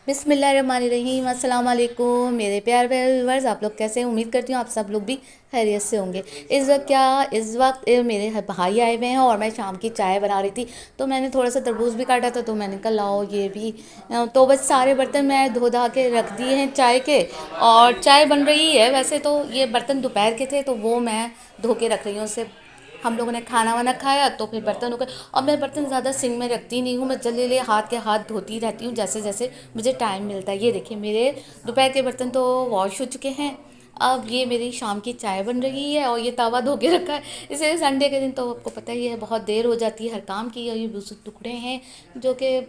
बिस्मिल्लाहिर्रहमानिर्रहीम अस्सलाम वालेकुम मेरे प्यारे प्यारे व्यूवर्स। आप लोग कैसे हैं? उम्मीद करती हूँ आप सब लोग भी खैरियत से होंगे। इस वक्त मेरे भाई आए हुए हैं और मैं शाम की चाय बना रही थी। तो मैंने थोड़ा सा तरबूज भी काटा था, तो मैंने कहा लाओ ये भी। तो बस सारे बर्तन मैं धो धा के रख दिए हैं चाय के, और चाय बन रही है। वैसे तो ये बर्तन दोपहर के थे, तो वो मैं धो के रख रही हूँ। उससे हम लोगों ने खाना वाना खाया तो फिर बर्तन हो गए। और मैं बर्तन ज़्यादा सिंक में रखती नहीं हूँ, मैं जल्दी ले हाथ के हाथ धोती रहती हूँ जैसे जैसे मुझे टाइम मिलता है। ये देखिए मेरे दोपहर के बर्तन तो वॉश हो चुके हैं। अब ये मेरी शाम की चाय बन रही है और ये तवा धो के रखा है। इसे संडे के दिन तो आपको पता ही है बहुत देर हो जाती है हर काम की। और ये टुकड़े हैं जो कि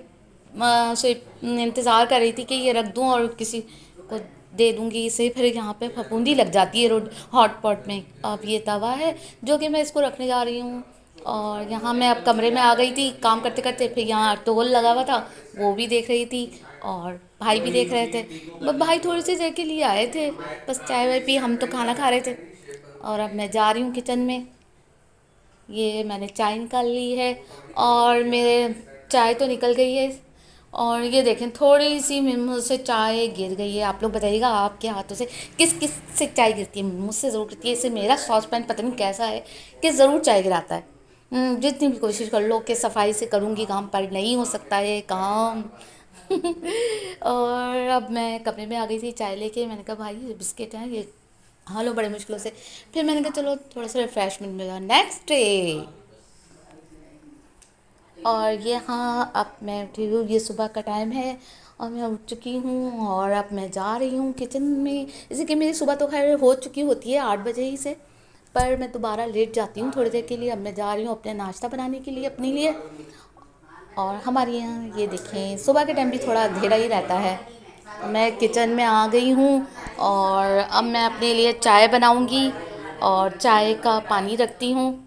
से इंतज़ार कर रही थी कि ये रख दूँ और किसी को दे दूँगी इसे। फिर यहाँ पे फफूंदी लग जाती है रोड हॉट पॉट में। अब ये तवा है जो कि मैं इसको रखने जा रही हूँ। और यहाँ मैं अब कमरे में आ गई थी काम करते करते। फिर यहाँ टोल लगा हुआ था, वो भी देख रही थी, और भाई भी देख रहे थे। भाई थोड़ी सी देर के लिए आए थे, बस चाय वाय पी, हम तो खाना खा रहे थे। और अब मैं जा रही हूँ किचन में। ये मैंने चाय निकाल ली है और मेरे चाय तो निकल गई है। और ये देखें थोड़ी सी मुझसे चाय गिर गई है। आप लोग बताइएगा आपके हाथों से किस किस से चाय गिरती है? मुझसे ज़रूर गिरती है। इससे मेरा सॉस पैन पता नहीं कैसा है कि ज़रूर चाय गिराता है। जितनी भी कोशिश कर लो कि सफाई से करूँगी काम, पर नहीं हो सकता है काम। और अब मैं कमरे में आ गई थी चाय लेके। मैंने कहा भाई ये बिस्किट हैं, ये खा लो बड़े मुश्किलों से। फिर मैंने कहा चलो थोड़ा सा रिफ्रेशमेंट मिला नेक्स्ट डे। और ये हाँ, अब मैं उठी हूँ, ये सुबह का टाइम है और मैं उठ चुकी हूँ। और अब मैं जा रही हूँ किचन में। जैसे कि मेरी सुबह तो खैर हो चुकी होती है 8 बजे ही से, पर मैं दोबारा लेट जाती हूँ थोड़ी देर के लिए। अब मैं जा रही हूँ अपने नाश्ता बनाने के लिए अपने लिए। और हमारे यहाँ ये देखें सुबह के टाइम भी थोड़ा अंधेरा ही रहता है। मैं किचन में आ गई हूँ और अब मैं अपने लिए चाय बनाऊँगी और चाय का पानी रखती हूँ।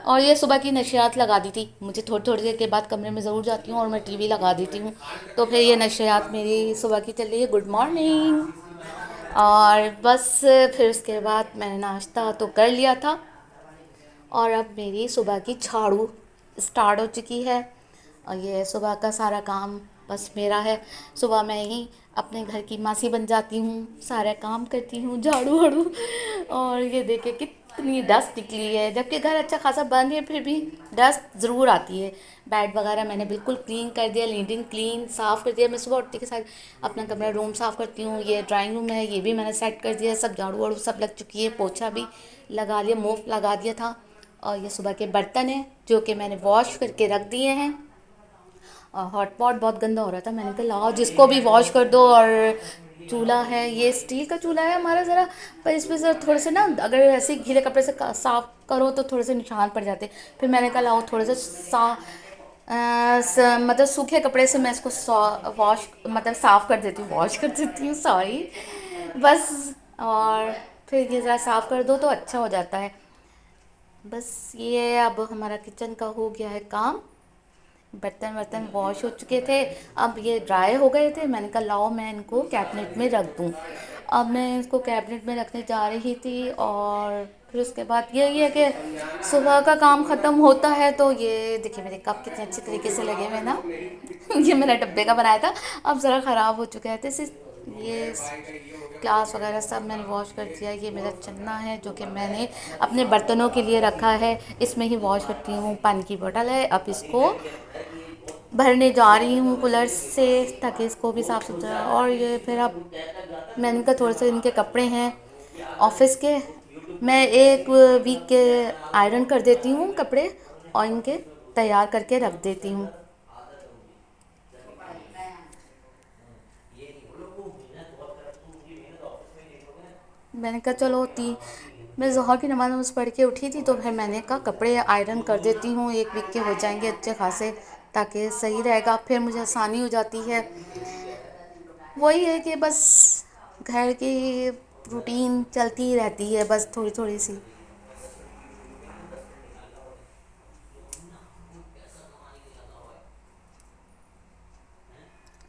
और ये सुबह की नशियात लगा दी थी। मुझे थोड़ी थोड़ी देर के बाद कमरे में ज़रूर जाती हूँ और मैं टीवी लगा देती हूँ। तो फिर ये नशियात मेरी सुबह की चल रही है, गुड मॉर्निंग। और बस फिर उसके बाद मैंने नाश्ता तो कर लिया था और अब मेरी सुबह की झाड़ू स्टार्ट हो चुकी है। और ये सुबह का सारा काम बस मेरा है। सुबह मैं ही अपने घर की मासी बन जाती हूँ, सारा काम करती हूँ, झाड़ू वाड़ू। और ये देखे कितनी डस्ट निकली है, जबकि घर अच्छा खासा बंद है फिर भी डस्ट ज़रूर आती है। बेड वगैरह मैंने बिल्कुल क्लीन कर दिया, लीडिंग क्लीन साफ़ कर दिया। मैं सुबह उठते के साथ अपना कमरा रूम साफ़ करती हूँ। ये ड्राइंग रूम है, ये भी मैंने सेट कर दिया, सब झाड़ू वाड़ू सब लग चुकी है, पोछा भी लगा लिया, मोफ लगा दिया था। और ये सुबह के बर्तन हैं जो कि मैंने वॉश करके रख दिए हैं। और हॉट पॉट बहुत गंदा हो रहा था, मैंने कहा लाओ जिसको भी वॉश कर दो। और चूल्हा है, ये स्टील का चूल्हा है हमारा ज़रा, पर इसमें ज़रा थोड़े से ना अगर ऐसे ही गीले कपड़े से साफ़ करो तो थोड़े से निशान पड़ जाते। फिर मैंने कहा लाओ थोड़े से मतलब सूखे कपड़े से मैं इसको वॉश मतलब साफ़ कर देती हूँ, वॉश कर देती हूँ, सॉरी। बस। और फिर ये ज़रा साफ़ कर दो तो अच्छा हो जाता है। बस ये अब हमारा किचन का हो गया है काम। बर्तन वर्तन वॉश हो चुके थे, अब ये ड्राई हो गए थे। मैंने कहा लाओ मैं इनको कैबिनेट में रख दूँ। अब मैं इसको कैबिनेट में रखने जा रही थी। और फिर उसके बाद यही है कि सुबह का काम ख़त्म होता है। तो ये देखिए मेरे कप कितने अच्छे तरीके से लगे हुए ना। ये मेरा डब्बे का बनाया था, अब ज़रा ख़राब हो चुका है। तो इसे ये ग्लास वगैरह सब मैंने वॉश कर दिया। ये मेरा चन्ना है जो कि मैंने अपने बर्तनों के लिए रखा है, इसमें ही वॉश करती हूँ। पानी की बोतल है, अब इसको भरने जा रही हूँ कूलर से ताकि इसको भी साफ़ सुथरा। और ये फिर अब मैंने कहा थोड़े से इनके कपड़े हैं ऑफिस के, मैं एक वीक के आयरन कर देती हूँ कपड़े और इनके तैयार करके रख देती हूँ। मैंने कहा चलो मैं ज़ोहर की नमाज़ नमाज़ पढ़ के उठी थी, तो फिर मैंने कहा कपड़े आयरन कर देती हूँ, एक वीक के हो जाएंगे अच्छे खासे, ताकि सही रहेगा, फिर मुझे आसानी हो जाती है। वही है कि बस घर की रूटीन चलती ही रहती है बस थोड़ी थोड़ी सी।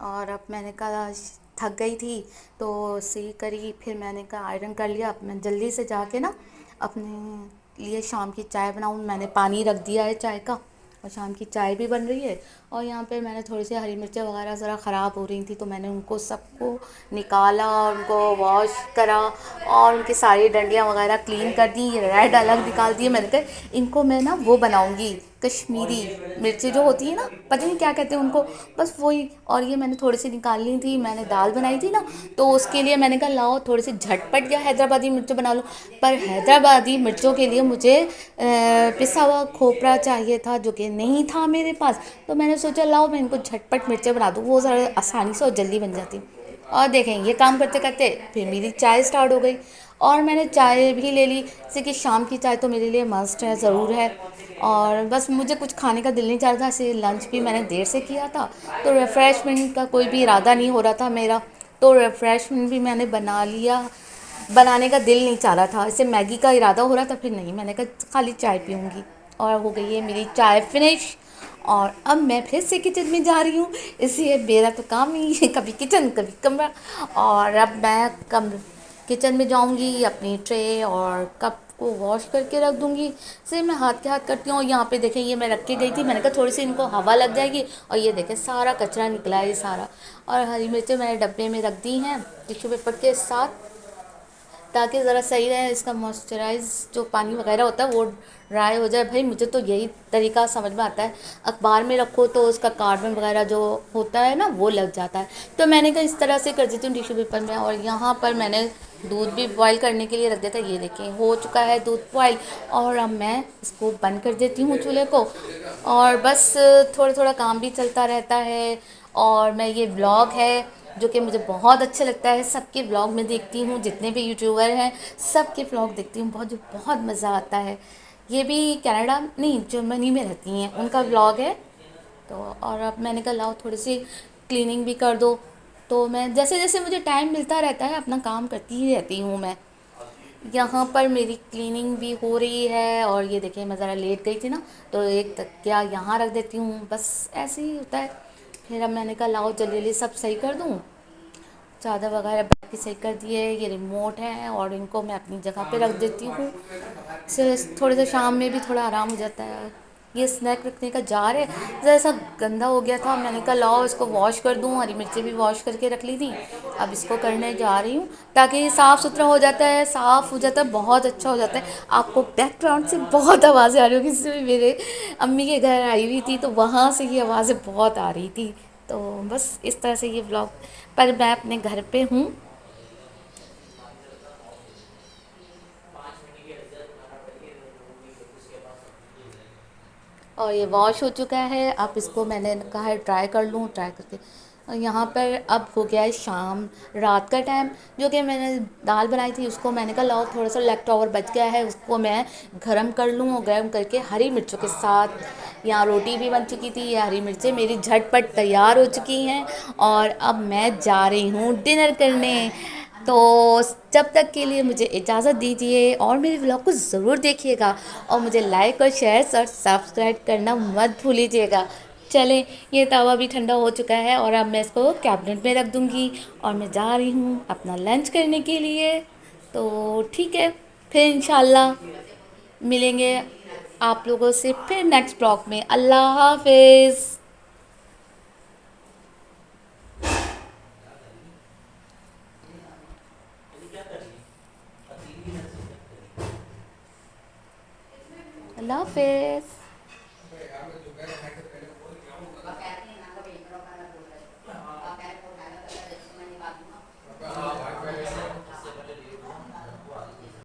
और अब मैंने कहा आज थक गई थी तो सी करी, फिर मैंने कहा आयरन कर लिया। अब मैं जल्दी से जाके ना अपने लिए शाम की चाय बनाऊँ। मैंने पानी रख दिया है चाय का, और शाम की चाय भी बन रही है। और यहाँ पे मैंने थोड़ी सी हरी मिर्चें वगैरह ज़रा ख़राब हो रही थी, तो मैंने उनको सबको निकाला और उनको वॉश करा और उनकी सारी डंडियाँ वगैरह क्लीन कर दी, रेड अलग निकाल दिए। मैंने कहा इनको मैं ना वो बनाऊंगी, कश्मीरी मिर्ची जो होती है ना, पता नहीं क्या कहते हैं उनको, बस वही। और ये मैंने थोड़ी सी निकाल ली थी, मैंने दाल बनाई थी ना, तो उसके लिए मैंने कहा लाओ थोड़ी सी झटपट या हैदराबादी मिर्च बना लो। पर हैदराबादी मिर्चों के लिए मुझे पिसा हुआ खोपरा चाहिए था, जो कि नहीं था मेरे पास। तो मैंने सोचा लाओ मैं इनको झटपट मिर्चें बना दूँ, वो ज़रा आसानी से और जल्दी बन जाती। और देखें ये काम करते करते फिर मेरी चाय स्टार्ट हो गई। और मैंने चाय भी ले ली, जैसे कि शाम की चाय तो मेरे लिए मस्ट है, ज़रूर है। और बस मुझे कुछ खाने का दिल नहीं चाह रहा था, ऐसे लंच भी मैंने देर से किया था, तो रिफ़्रेशमेंट का कोई भी इरादा नहीं हो रहा था मेरा। तो रिफ़्रेशमेंट भी मैंने बना लिया, बनाने का दिल नहीं चाह रहा था, ऐसे मैगी का इरादा हो रहा था, फिर नहीं, मैंने कहा खाली चाय पीऊँगी। और हो गई है मेरी चाय फिनिश। और अब मैं फिर से किचन में जा रही हूँ, इसलिए मेरा तो काम ही है कभी किचन कभी कमरा। और अब मैं किचन में जाऊँगी, अपनी ट्रे और कप को वॉश करके रख दूँगी। सिर्फ मैं हाथ के हाथ करती हूँ। और यहाँ पे देखें ये मैं रख के गई थी, मैंने कहा थोड़ी सी इनको हवा लग जाएगी, और ये देखें सारा कचरा निकला है ये सारा। और हरी मिर्चें मैंने डब्बे में रख दी हैं टिश्यू पेपर के साथ, ताकि ज़रा सही रहे, इसका मॉइस्चराइज जो पानी वगैरह होता है वो ड्राई हो जाए। भाई मुझे तो यही तरीका समझ में आता है, अखबार में रखो तो उसका कार्बन वगैरह जो होता है ना वो लग जाता है। तो मैंने कहा इस तरह से कर देती हूँ टिश्यू पेपर में। और यहाँ पर मैंने दूध भी बॉईल करने के लिए रख दिया था, ये देखें हो चुका है दूध बॉईल। और अब मैं इसको बंद कर देती हूँ चूल्हे को, और बस थोड़ा थोड़ा काम भी चलता रहता है। और मैं ये व्लॉग है जो कि मुझे बहुत अच्छा लगता है, सबके व्लॉग में देखती हूँ, जितने भी यूट्यूबर हैं सबके व्लॉग देखती हूँ, बहुत जो बहुत मज़ा आता है। ये भी कनाडा नहीं जर्मनी में रहती हैं, उनका व्लॉग है। तो और अब मैंने कहा लाओ थोड़ी सी क्लीनिंग भी कर दो। तो मैं जैसे जैसे मुझे टाइम मिलता रहता है अपना काम करती ही रहती हूँ मैं। यहाँ पर मेरी क्लीनिंग भी हो रही है। और ये देखिए मैं ज़रा लेट गई थी ना, तो एक तकिया यहाँ रख देती हूँ, बस ऐसे ही होता है। फिर अब मैंने कहा लाओ जल्दी जल्दी सब सही कर दूँ, चादर वगैरह बैठ के सही कर दिए, ये रिमोट है और इनको मैं अपनी जगह पे रख देती हूँ। से थोड़े से शाम में भी थोड़ा आराम हो जाता है। ये स्नैक रखने का जार है, ज़रा सा गंदा हो गया था, मैंने कहा लाओ इसको वॉश कर दूँ, हरी मिर्ची भी वॉश करके रख ली थी, अब इसको करने जा रही हूँ, ताकि ये साफ़ सुथरा हो जाता है, साफ़ हो जाता है, बहुत अच्छा हो जाता है। आपको बैकग्राउंड से बहुत आवाज़ें आ रही होगी, इसमें मेरे अम्मी के घर आई हुई थी, तो वहाँ से ये आवाज़ें बहुत आ रही थी। तो बस इस तरह से ये व्लॉग, पर मैं अपने घर पे हूँ। और ये वॉश हो चुका है, अब इसको मैंने कहा है ट्राई कर लूँ, ट्राई करके। और यहाँ पर अब हो गया है शाम, रात का टाइम। जो कि मैंने दाल बनाई थी उसको मैंने कहा लाओ थोड़ा सा लेफ्ट ओवर बच गया है, उसको मैं गरम कर लूँ, और गरम करके हरी मिर्चों के साथ, यहाँ रोटी भी बन चुकी थी, ये हरी मिर्चें मेरी झटपट तैयार हो चुकी हैं। और अब मैं जा रही हूँ डिनर करने। तो जब तक के लिए मुझे इजाज़त दीजिए, और मेरे व्लॉग को ज़रूर देखिएगा, और मुझे लाइक और शेयर और सब्सक्राइब करना मत भूलिएगा। चलें, ये तवा भी ठंडा हो चुका है, और अब मैं इसको कैबिनेट में रख दूँगी, और मैं जा रही हूँ अपना लंच करने के लिए। तो ठीक है, फिर इंशाल्लाह मिलेंगे आप लोगों से फिर नेक्स्ट ब्लॉग में। अल्लाह हाफिज़। अल्लाह हाफिज़।